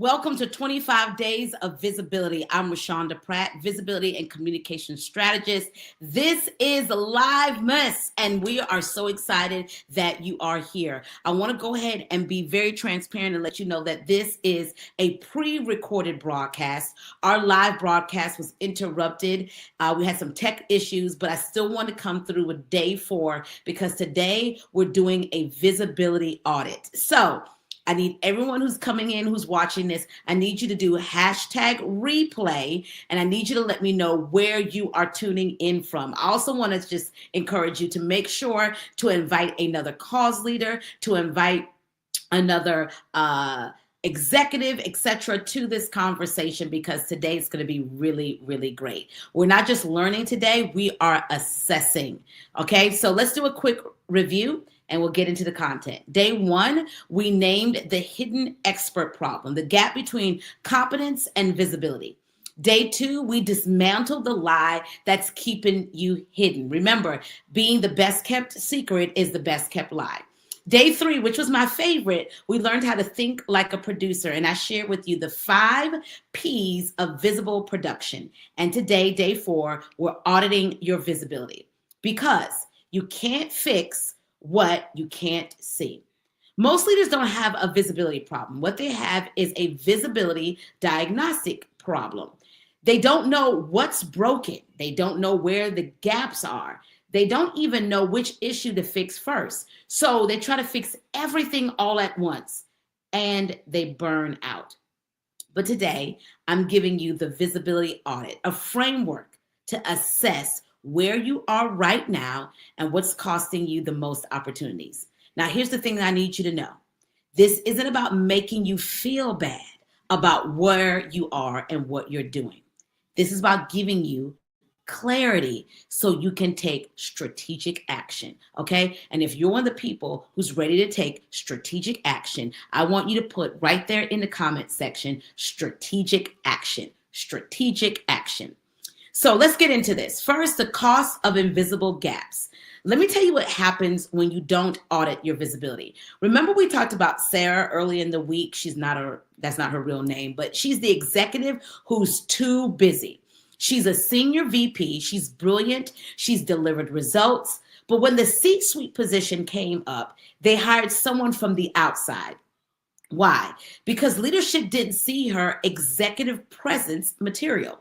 Welcome to 25 Days of Visibility. I'm Rashonda Pratt, Visibility and Communication Strategist. This is Livemas, and we are so excited that you are here. I want to go ahead and be very transparent and let you know that this is a pre-recorded broadcast. Our live broadcast was interrupted. We had some tech issues, but I still want to come through with day 4 because today we're doing a visibility audit. So I need everyone who's coming in, who's watching this, I need you to do hashtag replay, and I need you to let me know where you are tuning in from. I also want to just encourage you to make sure to invite another cause leader, to invite another executive, etc., to this conversation, because today is going to be really, really great. We're not just learning today, we are assessing. Okay, so let's do a quick review and we'll get into the content. Day 1, we named the hidden expert problem, the gap between competence and visibility. Day 2, we dismantled the lie that's keeping you hidden. Remember, being the best kept secret is the best kept lie. Day 3, which was my favorite, we learned how to think like a producer, and I shared with you the 5 P's of visible production. And today, day 4, we're auditing your visibility, because you can't fix what you can't see. Most leaders don't have a visibility problem. What they have is a visibility diagnostic problem. They don't know what's broken. They don't know where the gaps are. They don't even know which issue to fix first. So they try to fix everything all at once and they burn out. But today, I'm giving you the visibility audit, a framework to assess where you are right now and what's costing you the most opportunities. Now, here's the thing that I need you to know. This isn't about making you feel bad about where you are and what you're doing. This is about giving you clarity so you can take strategic action, okay? And if you're one of the people who's ready to take strategic action, I want you to put right there in the comment section, strategic action, strategic action. So let's get into this. First, the cost of invisible gaps. Let me tell you what happens when you don't audit your visibility. Remember, we talked about Sarah early in the week. That's not her real name, but she's the executive who's too busy. She's a senior VP. She's brilliant. She's delivered results. But when the C-suite position came up, they hired someone from the outside. Why? Because leadership didn't see her executive presence material.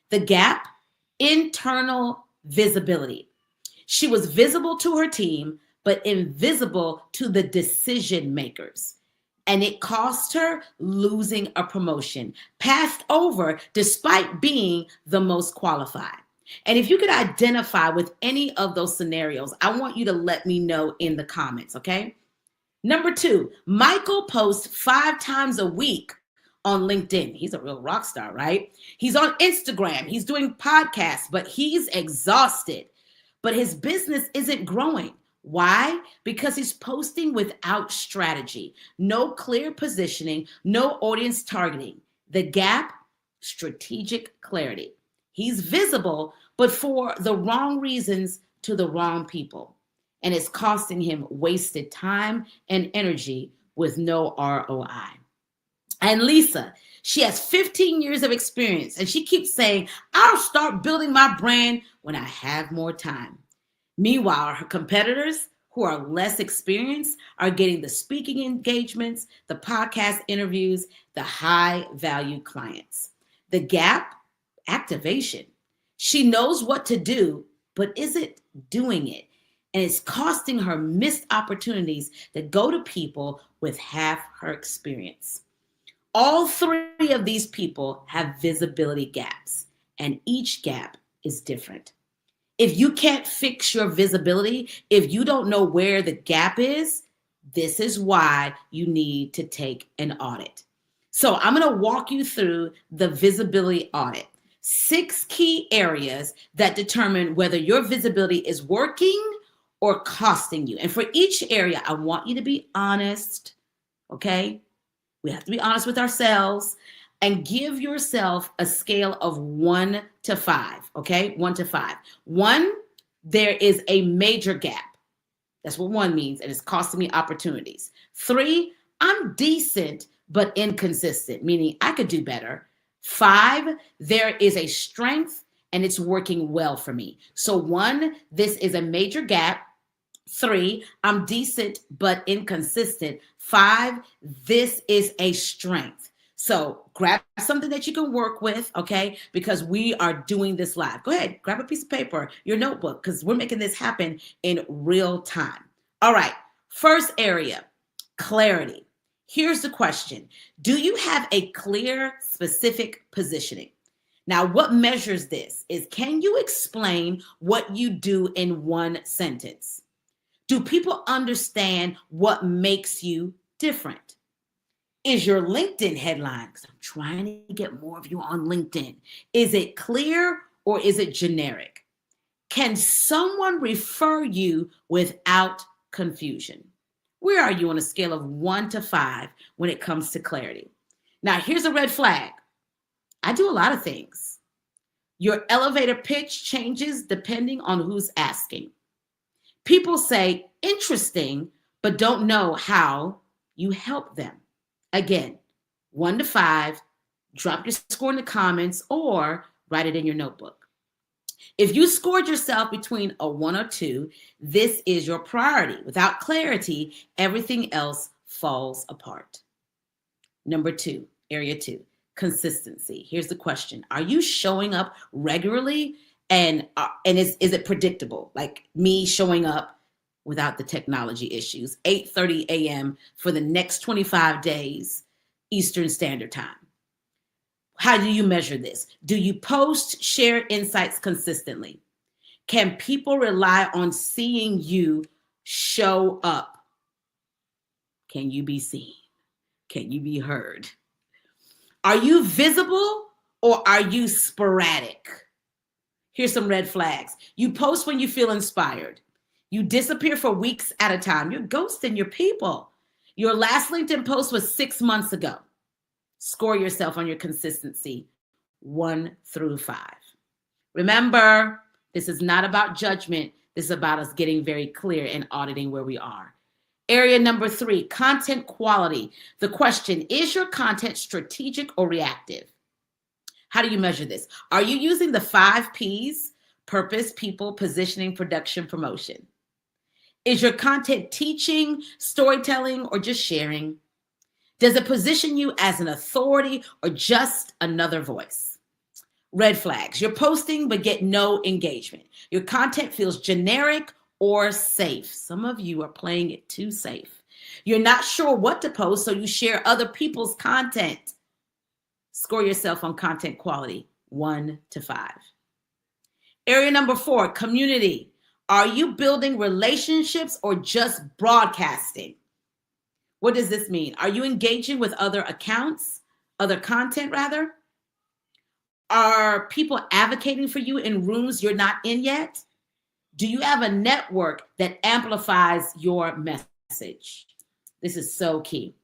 The gap, internal visibility. She was visible to her team, but invisible to the decision makers. And it cost her losing a promotion, passed over despite being the most qualified. And if you could identify with any of those scenarios, I want you to let me know in the comments, okay? Number 2, Michael posts 5 times a week on LinkedIn. He's a real rock star, right? He's on Instagram. He's doing podcasts, but he's exhausted. But his business isn't growing. Why? Because he's posting without strategy, no clear positioning, no audience targeting. The gap, strategic clarity. He's visible, but for the wrong reasons to the wrong people. And it's costing him wasted time and energy with no ROI. And Lisa, she has 15 years of experience, and she keeps saying, I'll start building my brand when I have more time. Meanwhile, her competitors, who are less experienced, are getting the speaking engagements, the podcast interviews, the high-value clients. The gap, activation. She knows what to do, but isn't doing it. And it's costing her missed opportunities that go to people with half her experience. All 3 of these people have visibility gaps, and each gap is different. If you can't fix your visibility, if you don't know where the gap is, this is why you need to take an audit. So I'm going to walk you through the visibility audit. 6 key areas that determine whether your visibility is working or costing you. And for each area, I want you to be honest, okay? We have to be honest with ourselves and give yourself a scale of 1 to 5, okay? 1 to 5. 1, there is a major gap. That's what 1 means, and it's costing me opportunities. 3, I'm decent, but inconsistent, meaning I could do better. 5, there is a strength and it's working well for me. So 1, this is a major gap. 3, I'm decent but inconsistent. 5, this is a strength. So grab something that you can work with, okay? Because we are doing this live. Go ahead, grab a piece of paper, your notebook, because we're making this happen in real time. All right, first area, clarity. Here's the question. Do you have a clear, specific positioning? Now, what measures this is, can you explain what you do in one sentence? Do people understand what makes you different? Is your LinkedIn headline, because I'm trying to get more of you on LinkedIn, is it clear or is it generic? Can someone refer you without confusion? Where are you on a scale of 1 to 5 when it comes to clarity? Now, here's a red flag. I do a lot of things. Your elevator pitch changes depending on who's asking. People say interesting, but don't know how you help them. Again, 1 to 5, drop your score in the comments or write it in your notebook. If you scored yourself between a 1 or 2, this is your priority. Without clarity, everything else falls apart. Number 2, area 2, consistency. Here's the question. Are you showing up regularly? And is it predictable? Like me showing up without the technology issues, 8:30 a.m. for the next 25 days, Eastern Standard Time. How do you measure this? Do you post shared insights consistently? Can people rely on seeing you show up? Can you be seen? Can you be heard? Are you visible or are you sporadic? Here's some red flags. You post when you feel inspired. You disappear for weeks at a time. You're ghosting your people. Your last LinkedIn post was 6 months ago. Score yourself on your consistency, 1 through 5. Remember, this is not about judgment. This is about us getting very clear and auditing where we are. Area number 3, content quality. The question, is your content strategic or reactive? How do you measure this? Are you using the 5 Ps? Purpose, people, positioning, production, promotion. Is your content teaching, storytelling, or just sharing? Does it position you as an authority or just another voice? Red flags. You're posting but get no engagement. Your content feels generic or safe. Some of you are playing it too safe. You're not sure what to post, so you share other people's content. Score yourself on content quality, 1 to 5. Area number 4, community. Are you building relationships or just broadcasting? What does this mean? Are you engaging with other accounts, other content rather? Are people advocating for you in rooms you're not in yet? Do you have a network that amplifies your message? This is so key.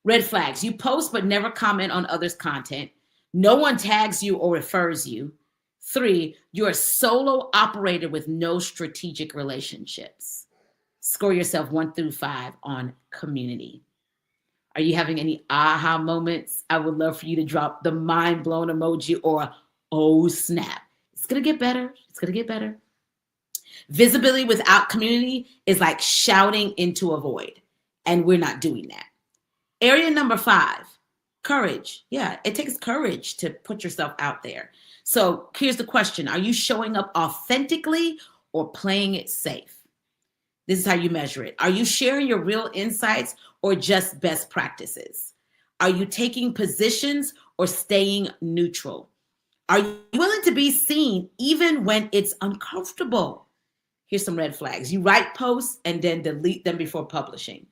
Red flags. You post but never comment on others' content. No one tags you or refers you. 3, you're a solo operator with no strategic relationships. Score yourself 1 through 5 on community. Are you having any aha moments? I would love for you to drop the mind blown emoji or oh snap. It's going to get better. It's going to get better. Visibility without community is like shouting into a void, and we're not doing that. Area number 5, courage. Yeah, it takes courage to put yourself out there. So here's the question. Are you showing up authentically or playing it safe? This is how you measure it. Are you sharing your real insights or just best practices? Are you taking positions or staying neutral? Are you willing to be seen even when it's uncomfortable? Here's some red flags. You write posts and then delete them before publishing.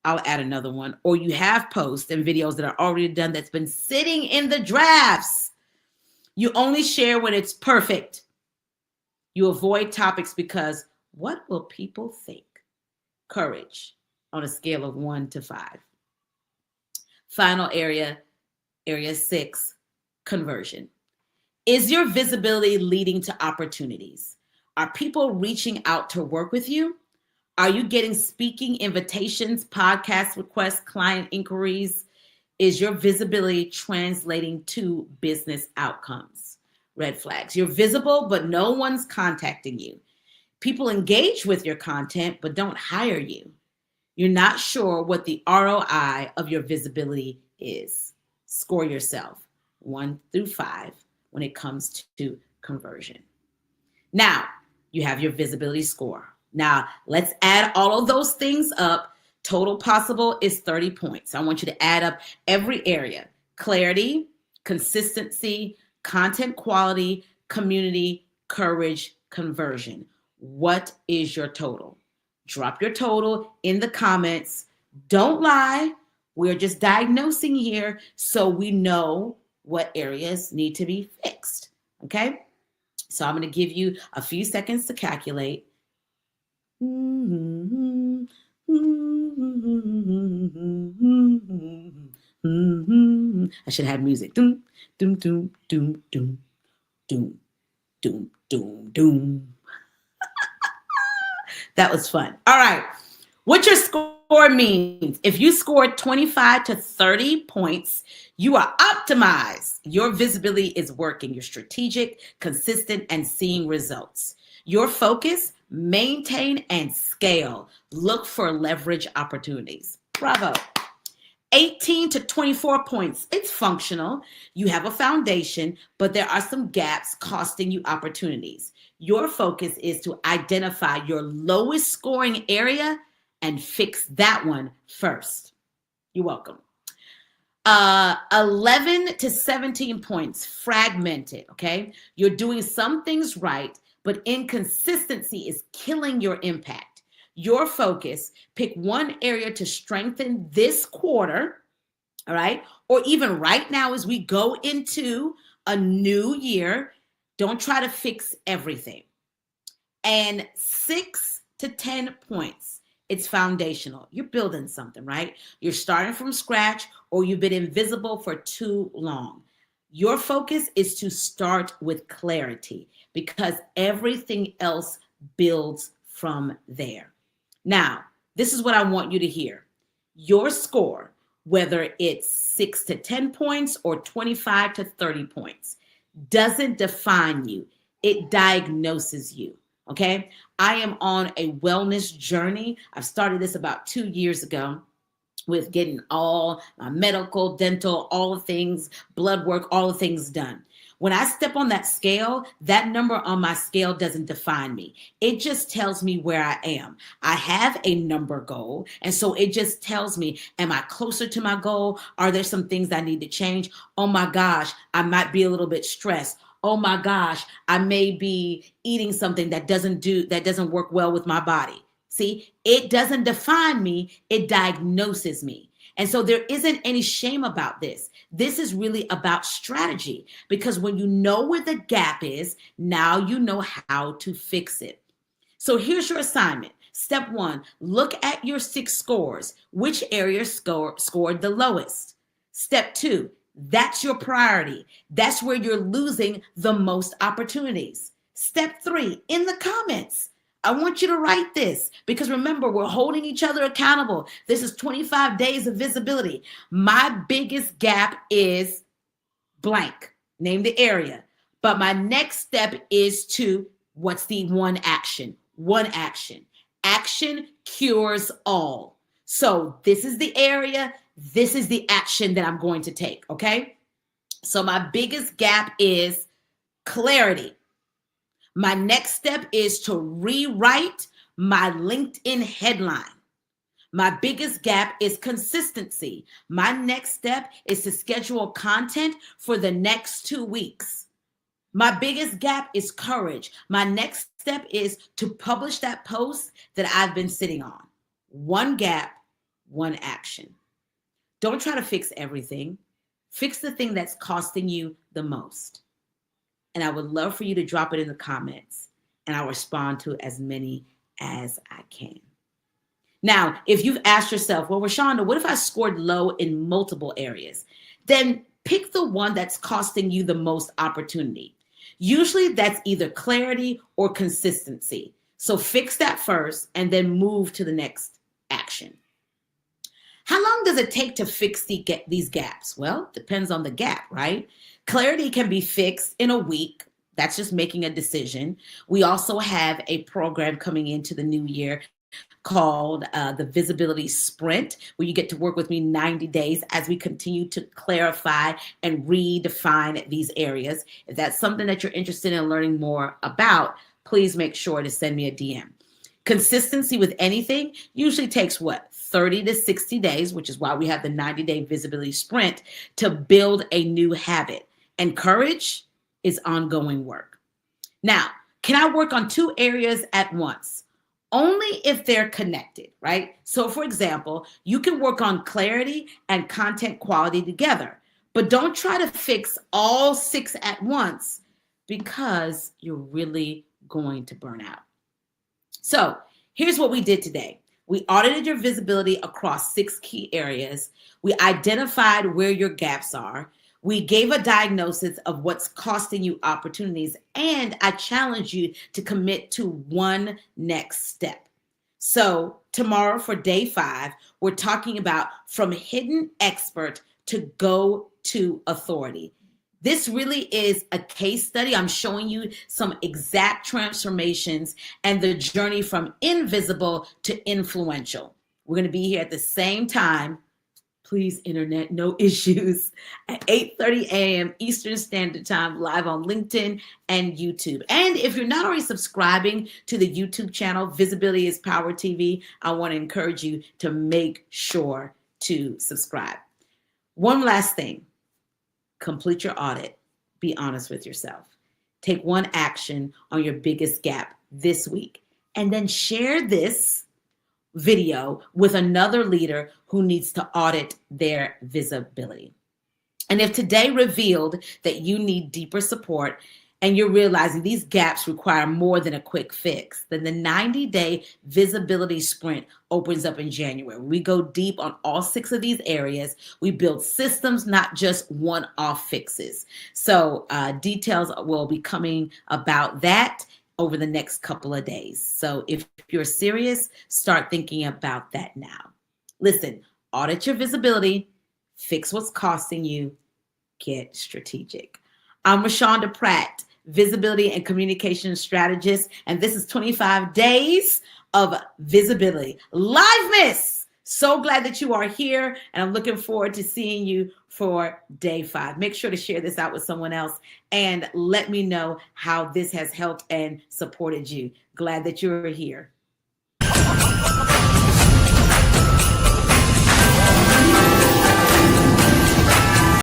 I'll add another one. Or you have posts and videos that are already done that's been sitting in the drafts. You only share when it's perfect. You avoid topics because what will people think? Courage on a scale of 1 to 5. Final area 6, conversion. Is your visibility leading to opportunities? Are people reaching out to work with you? Are you getting speaking invitations, podcast requests, client inquiries? Is your visibility translating to business outcomes? Red flags. You're visible, but no one's contacting you. People engage with your content, but don't hire you. You're not sure what the ROI of your visibility is. Score yourself 1 through 5 when it comes to conversion. Now, you have your visibility score. Now, let's add all of those things up. Total possible is 30 points. I want you to add up every area: clarity, consistency, content quality, community, courage, conversion. What is your total? Drop your total in the comments. Don't lie. We're just diagnosing here so we know what areas need to be fixed. Okay? So I'm going to give you a few seconds to calculate. I should have music. Doom, doom, doom, doom, doom, doom, doom, doom, doom. That was fun. All right. What your score means: if you scored 25 to 30 points, you are optimized. Your visibility is working. You're strategic, consistent, and seeing results. Your focus: maintain and scale. Look for leverage opportunities. Bravo. 18 to 24 points. It's functional. You have a foundation, but there are some gaps costing you opportunities. Your focus is to identify your lowest scoring area and fix that one first. You're welcome. 11 to 17 points, fragmented, okay? You're doing some things right, but inconsistency is killing your impact. Your focus: pick one area to strengthen this quarter, all right? Or even right now as we go into a new year. Don't try to fix everything. And 6 to 10 points. It's foundational. You're building something, right? You're starting from scratch, or you've been invisible for too long. Your focus is to start with clarity, because everything else builds from there. Now, this is what I want you to hear. Your score, whether it's 6 to 10 points or 25 to 30 points, doesn't define you. It diagnoses you. Okay. I am on a wellness journey. I've started this about 2 years ago with getting all my medical, dental, all the things, blood work, all the things done. When I step on that scale, that number on my scale doesn't define me. It just tells me where I am. I have a number goal. And so it just tells me, am I closer to my goal? Are there some things I need to change? Oh my gosh, I might be a little bit stressed. Oh my gosh, I may be eating something that doesn't work well with my body. See, it doesn't define me, it diagnoses me. And so there isn't any shame about this. This is really about strategy, because when you know where the gap is, now you know how to fix it. So here's your assignment. Step 1, look at your 6 scores. Which area scored the lowest? Step 2, that's your priority. That's where you're losing the most opportunities. Step 3, in the comments, I want you to write this, because remember, we're holding each other accountable. This is 25 days of visibility. My biggest gap is blank. Name the area. But my next step is to, what's the one action? One action. Action cures all. So this is the area. This is the action that I'm going to take, okay? So my biggest gap is clarity. My next step is to rewrite my LinkedIn headline. My biggest gap is consistency. My next step is to schedule content for the next 2 weeks. My biggest gap is courage. My next step is to publish that post that I've been sitting on. One gap, one action. Don't try to fix everything. Fix the thing that's costing you the most. And I would love for you to drop it in the comments, and I'll respond to as many as I can. Now, if you've asked yourself, well, Rashonda, what if I scored low in multiple areas? Then pick the one that's costing you the most opportunity. Usually that's either clarity or consistency. So fix that first and then move to the next action. How long does it take to fix these gaps? Well, depends on the gap, right? Clarity can be fixed in a week. That's just making a decision. We also have a program coming into the new year called the Visibility Sprint, where you get to work with me 90 days as we continue to clarify and redefine these areas. If that's something that you're interested in learning more about, please make sure to send me a DM. Consistency with anything usually takes what? 30 to 60 days, which is why we have the 90-day visibility sprint to build a new habit. And courage is ongoing work. Now, can I work on two areas at once? Only if they're connected, right? So for example, you can work on clarity and content quality together, but don't try to fix all six at once because you're really going to burn out. So here's what we did today. We audited your visibility across 6 key areas. We identified where your gaps are. We gave a diagnosis of what's costing you opportunities, and I challenge you to commit to one next step. So tomorrow for day 5, we're talking about from hidden expert to go-to authority. This really is a case study. I'm showing you some exact transformations and the journey from invisible to influential. We're going to be here at the same time. Please, internet, no issues, at 8:30 a.m. Eastern Standard Time, live on LinkedIn and YouTube. And if you're not already subscribing to the YouTube channel, Visibility is Power TV, I want to encourage you to make sure to subscribe. One last thing. Complete your audit. Be honest with yourself. Take one action on your biggest gap this week, and then share this video with another leader who needs to audit their visibility. And if today revealed that you need deeper support and you're realizing these gaps require more than a quick fix, then the 90-day visibility sprint opens up in January. We go deep on all 6 of these areas. We build systems, not just one-off fixes. So details will be coming about that over the next couple of days. So if you're serious, start thinking about that now. Listen, audit your visibility, fix what's costing you, get strategic. I'm Rashonda Pratt, Visibility and Communication Strategist, and this is 25 Days of Visibility. Live Miss! So glad that you are here, and I'm looking forward to seeing you for day 5. Make sure to share this out with someone else and let me know how this has helped and supported you. Glad that you're here.